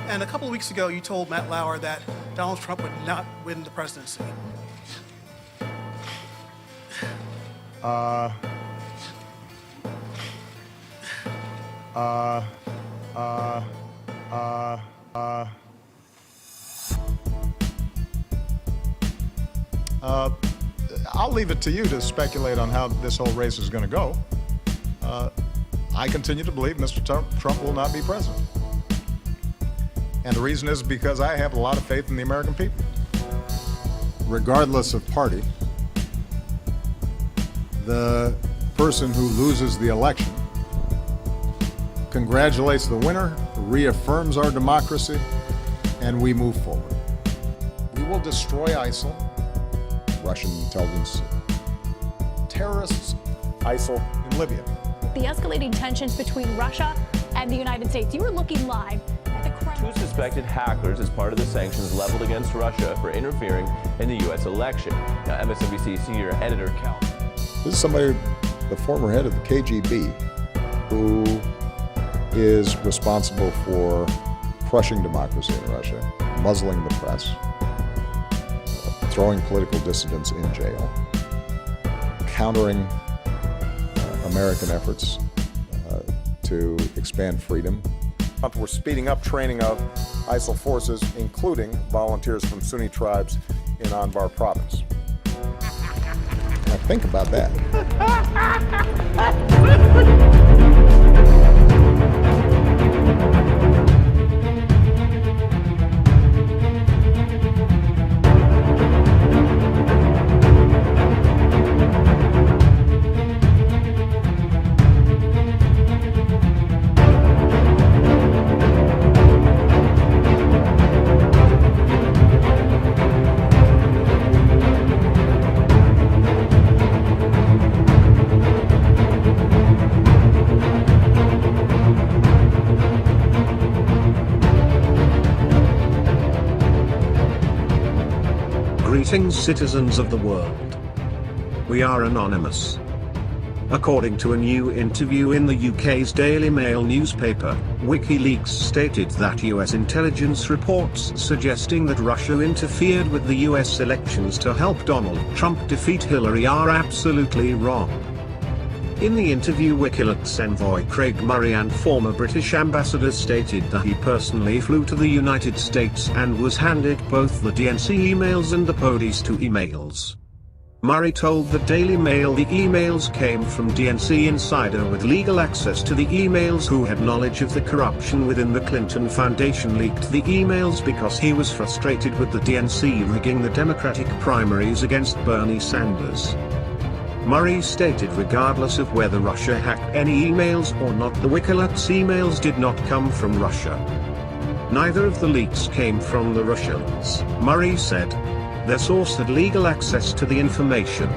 And a couple of weeks ago, you told Matt Lauer that Donald Trump would not win the presidency. I'll leave it to you to speculate on how this whole race is going to go. I continue to believe Mr. Trump will not be president. And the reason is because I have a lot of faith in the American people. Regardless of party, the person who loses the election congratulates the winner, reaffirms our democracy, and we move forward. We will destroy ISIL, Russian intelligence terrorists, ISIL in Libya. The escalating tensions between Russia and the United States. You were looking live at the Kremlin. Two suspected hackers as part of the sanctions leveled against Russia for interfering in the U.S. election. Now, MSNBC senior editor Cal. This is somebody, the former head of the KGB, who is responsible for crushing democracy in Russia, muzzling the press, throwing political dissidents in jail, countering American efforts to expand freedom. We're speeding up training of ISIL forces, including volunteers from Sunni tribes in Anbar province. Now think about that. Greetings, citizens of the world. We are anonymous. According to a new interview in the UK's Daily Mail newspaper, WikiLeaks stated that US intelligence reports suggesting that Russia interfered with the US elections to help Donald Trump defeat Hillary are absolutely wrong. In the interview, WikiLeaks envoy Craig Murray and former British ambassador stated that he personally flew to the United States and was handed both the DNC emails and the POTUS 2 emails. Murray told the Daily Mail the emails came from DNC insider with legal access to the emails who had knowledge of the corruption within the Clinton Foundation leaked the emails because he was frustrated with the DNC rigging the Democratic primaries against Bernie Sanders. Murray stated regardless of whether Russia hacked any emails or not, the WikiLeaks emails did not come from Russia. Neither of the leaks came from the Russians, Murray said. Their source had legal access to the information.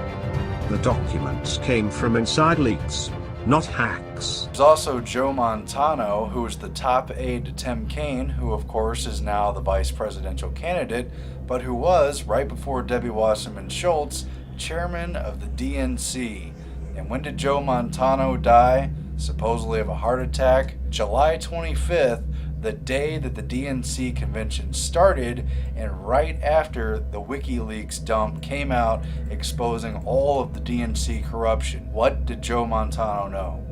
The documents came from inside leaks, not hacks. There's also Joe Montano, who was the top aide to Tim Kaine, who of course is now the vice presidential candidate, but who was, right before Debbie Wasserman Schultz, chairman of the DNC. And when did Joe Montano die? Supposedly of a heart attack. July 25th, the day that the DNC convention started, and right after the WikiLeaks dump came out exposing all of the DNC corruption. What did Joe Montano know?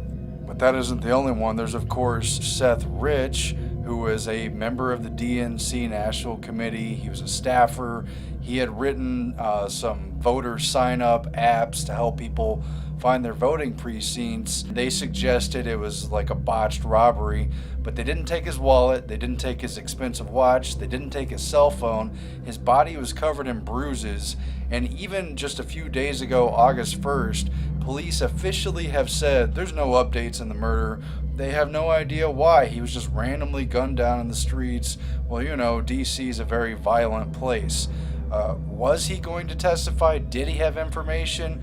But that isn't the only one. There's of course Seth Rich, who was a member of the DNC National Committee. He was a staffer. He had written some voter sign-up apps to help people find their voting precincts. They suggested it was like a botched robbery, but they didn't take his wallet, they didn't take his expensive watch, they didn't take his cell phone. His body was covered in bruises, and even just a few days ago, August 1st, police officially have said there's no updates in the murder. They have no idea why. He was just randomly gunned down in the streets. Well, you know, DC is a very violent place. Was he going to testify? Did he have information?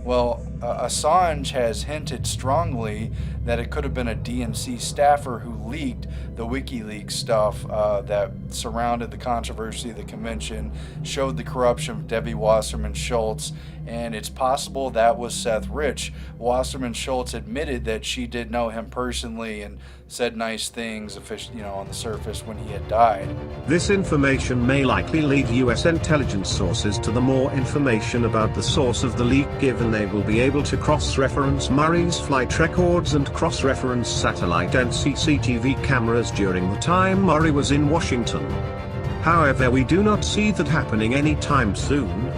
Well, Assange has hinted strongly that it could have been a DNC staffer who leaked the WikiLeaks stuff that surrounded the controversy of the convention, showed the corruption of Debbie Wasserman Schultz, and it's possible that was Seth Rich. Wasserman Schultz admitted that she did know him personally and said nice things, on the surface when he had died. This information may likely lead US intelligence sources to the more information about the source of the leak, given they will be able to cross-reference Murray's flight records and cross-reference satellite and CCTV cameras during the time Murray was in Washington. However, we do not see that happening anytime soon.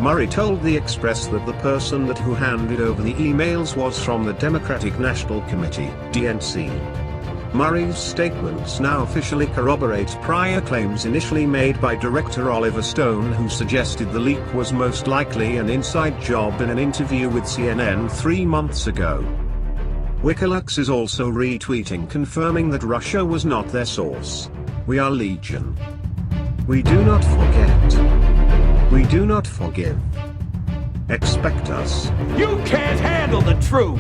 Murray told the Express that the person who handed over the emails was from the Democratic National Committee, DNC. Murray's statements now officially corroborate prior claims initially made by Director Oliver Stone, who suggested the leak was most likely an inside job in an interview with CNN 3 months ago. WikiLeaks is also retweeting confirming that Russia was not their source. We are Legion. We do not forget. We do not forgive. Expect us. You can't handle the truth!